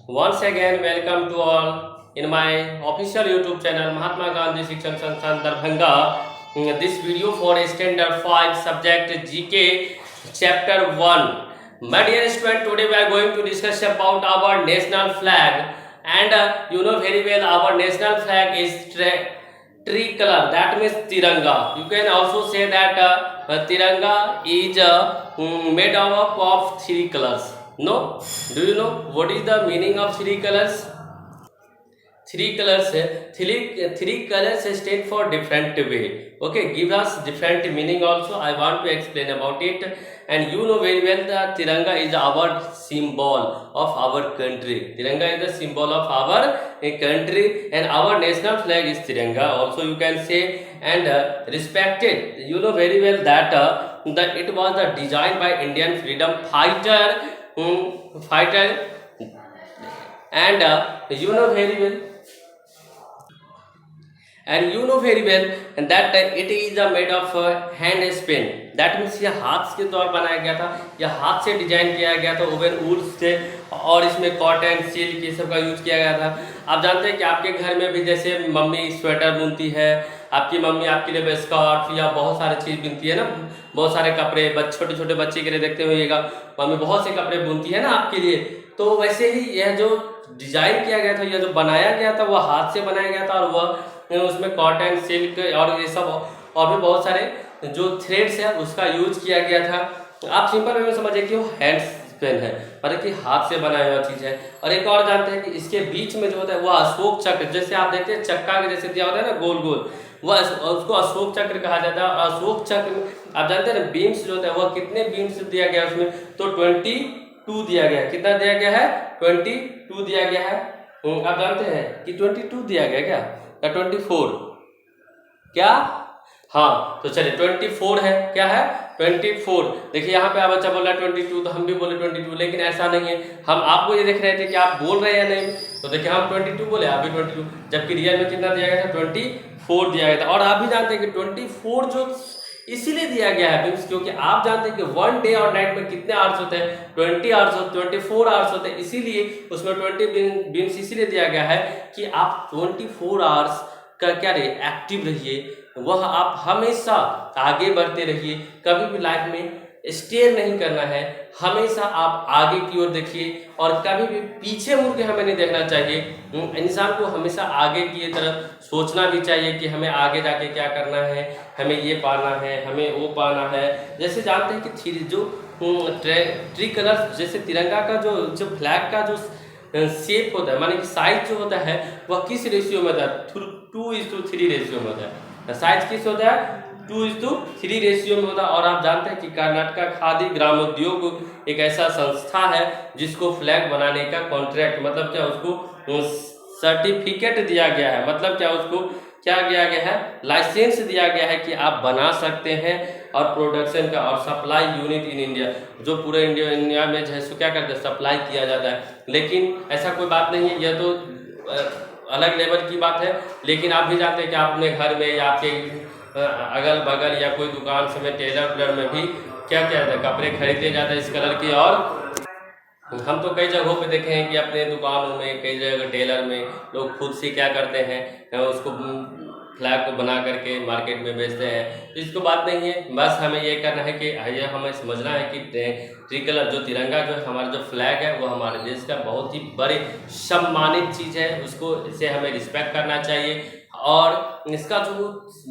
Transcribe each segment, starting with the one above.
Once again, welcome to all in my official YouTube channel Mahatma Gandhi Shikshan Sansthan Darbhanga. This video for standard 5 subject GK chapter 1. My dear student, today we are going to discuss about our national flag, and you know very well our national flag is tricolor, that means Tiranga. You can also say that Tiranga is made up of three colors. No? Do you know what is the meaning of three colors? Three colors stand for different way. Okay, give us different meaning also. I want to explain about it. And you know very well that Tiranga is our symbol of our country. Tiranga is the symbol of our country, and our national flag is Tiranga. Also, you can say and respected. You know very well that that it was the designed by Indian freedom fighter, and you know very well and that it is made of hand spin. That means ये हाथ के द्वारा बनाया गया था, यह हाथ से डिजाइन किया गया था ओवन वूल से, और इसमें कॉटन सिल्क ये सब का यूज किया गया था। आप जानते हैं कि आपके घर में भी जैसे मम्मी स्वेटर बुनती है, आपकी मम्मी आपके लिए स्कार्फ या बहुत सारे चीज़ बुनती है ना, बहुत सारे कपड़े छोटे छोटे बच्चे के लिए देखते हुएगा मम्मी बहुत से कपड़े बुनती है ना आपके लिए। तो वैसे ही यह जो डिजाइन किया गया था, यह जो बनाया गया था वह हाथ से बनाया गया था, और वह उसमें कॉटन सिल्क और ये सब और भी बहुत सारे जो थ्रेड्स है उसका यूज किया गया था। आप सिंपल वे में समझिए कि वो हैंड पेन है, मतलब कि हाथ से बनाया हुआ चीज है। और एक और जानते हैं कि इसके बीच में जो होता है वो अशोक चक्र, जैसे आप देखते हैं चक्का के जैसे दिया होता है ना गोल गोल, वह उसको अशोक चक्र कहा जाता है। और अशोक चक्र में आप जानते हैं ना बीम्स जो होता है वह कितने बीम्स दिया गया उसमें, तो 22 दिया गया है। कितना दिया गया है? 22 दिया गया है। आप जानते हैं कि 22 दिया गया क्या, या 24 क्या? हाँ, तो चलिए 24 है। क्या है? 24। देखिए यहाँ पे आप बच्चा बोल रहा है 22, तो हम भी बोले 22, लेकिन ऐसा नहीं है। हम आपको ये देख रहे थे कि आप बोल रहे हैं या नहीं, तो देखिए हम 22 बोले, आप भी 22, जबकि रियल में कितना दिया गया था? 24 दिया गया था। और आप भी जानते हैं कि 24 जो इसीलिए दिया गया है क्योंकि आप जानते हैं कि 1 डे और नाइट में कितने आवर्स होते हैं? 20 आवर्स होते, 24 आवर्स होते हैं। इसीलिए उसमें 20 बीम्स इसीलिए दिया गया है कि आप 24 आवर्स का क्या रहिए, एक्टिव रहिए, वह आप हमेशा आगे बढ़ते रहिए, कभी भी लाइफ में स्टेयर नहीं करना है, हमेशा आप आगे की ओर देखिए, और कभी भी पीछे मुड़ के हमें नहीं देखना चाहिए। इंसान को हमेशा आगे की तरफ सोचना भी चाहिए कि हमें आगे जाके क्या करना है, हमें ये पाना है, हमें वो पाना है। जैसे जानते हैं कि जो ट्री कलर, जैसे तिरंगा का जो फ्लैग का जो शेप होता है, माने कि साइज जो होता है वह किस रेशियो में होता है? 2:3 रेशियो में होता है। साइज किस होता है? 2:3 रेशियो में होता है। और आप जानते हैं कि कर्नाटका खादी ग्रामोद्योग एक ऐसा संस्था है जिसको फ्लैग बनाने का कॉन्ट्रैक्ट, मतलब क्या, उसको सर्टिफिकेट दिया गया है, मतलब क्या, उसको क्या दिया गया है? लाइसेंस दिया गया है कि आप बना सकते हैं। और प्रोडक्शन का और सप्लाई यूनिट इन इंडिया, जो पूरे इंडिया में जो है सो क्या करते हैं, सप्लाई किया जाता है। लेकिन ऐसा कोई बात नहीं है, यह तो अलग लेवल की बात है। लेकिन आप भी जानते हैं कि आप अपने घर में या आपके अगल बगल या कोई दुकान से में टेलर में भी क्या क्या है, कपड़े खरीदे जाते हैं इस कलर के। और हम तो कई जगहों पे देखे हैं कि अपने दुकानों में, कई जगह टेलर में लोग खुद से क्या करते हैं, उसको फ्लैग को बना करके मार्केट में बेचते हैं। तो इसको बात नहीं है, बस हमें ये करना है कि ये हमें समझना है कि ट्री कलर जो तिरंगा जो है, हमारा जो फ्लैग है वो हमारे देश का बहुत ही बड़े सम्मानित चीज़ है, उसको इसे हमें रिस्पेक्ट करना चाहिए। और इसका जो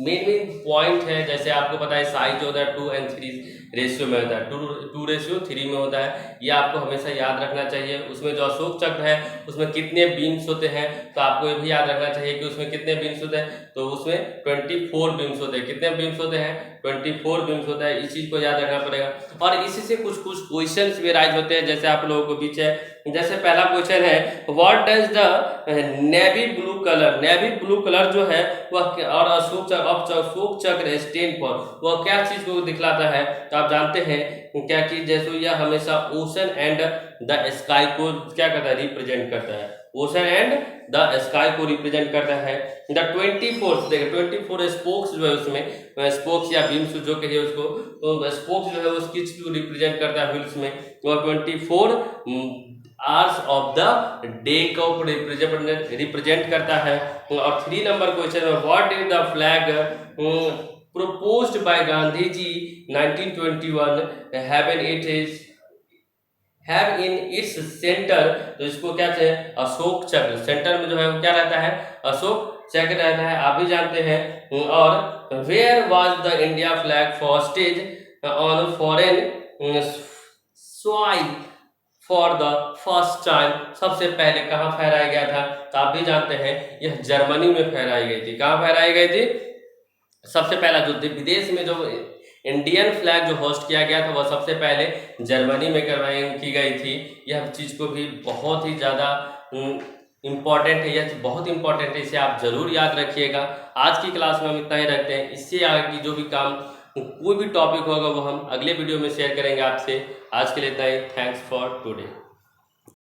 मेन पॉइंट है, जैसे आपको पता है साइज होता है 2:3 रेशियो में होता है, 2:3 में होता है, ये आपको हमेशा याद रखना चाहिए। उसमें जो अशोक चक्र है उसमें कितने बीम्स होते हैं, तो आपको ये भी याद रखना चाहिए कि उसमें कितने बीम्स होते हैं, तो उसमें 24 बीम्स होते हैं। कितने बीम्स होते हैं? 24 बीम्स होता है। इस चीज़ को याद रखना पड़ेगा। और इसी से कुछ क्वेश्चंस भी राइज होते हैं, जैसे आप लोगों को बीच है। जैसे पहला क्वेश्चन है, what does the navy blue colour, navy blue colour जो है वह और अशोक चक्र स्टैंड फॉर, वह क्या चीज को दिखलाता है? तो आप जानते हैं क्या कि जैसे यह हमेशा ओशन एंड द स्काई को क्या करता है? रिप्रेजेंट करता है। ओशन एंड द स्काई को रिप्रेजेंट करता है। द 24 देखिए 24 स्पोक्स जो है, उसमें स्पोक्स या बीम्स जो कहिए उसको, तो स्पोक्स जो है वो किस को रिप्रेजेंट करता है? व्हील्स में। और 24 आवर्स ऑफ द डे को रिप्रेजेंट करता है। और 3 नंबर क्वेश्चन में what is the flag proposed by Gandhi ji 1921 have in its center, तो इसको क्या कहते हैं, अशोक चक्र। सेंटर में जो है वो क्या रहता है, अशोक चक्र रहता है, आप भी जानते हैं। और where was the India flag hoisted on foreign soil for the first time, सबसे पहले कहाँ फहराया गया था, तो आप भी जानते हैं यह जर्मनी में फहराई गई थी। कहाँ फहराई गई थी, सबसे पहला जो विदेश में जो इंडियन फ्लैग जो होस्ट किया गया था वह सबसे पहले जर्मनी में की गई थी। यह चीज़ को भी बहुत ही ज़्यादा इम्पॉर्टेंट है, यह बहुत इंपॉर्टेंट है, इसे आप जरूर याद रखिएगा। आज की क्लास में हम इतना ही रखते हैं, इससे आगे की जो भी काम कोई भी टॉपिक होगा वो हम अगले वीडियो में शेयर करेंगे आपसे। आज के लिए इतना ही, थैंक्स फॉर टुडे।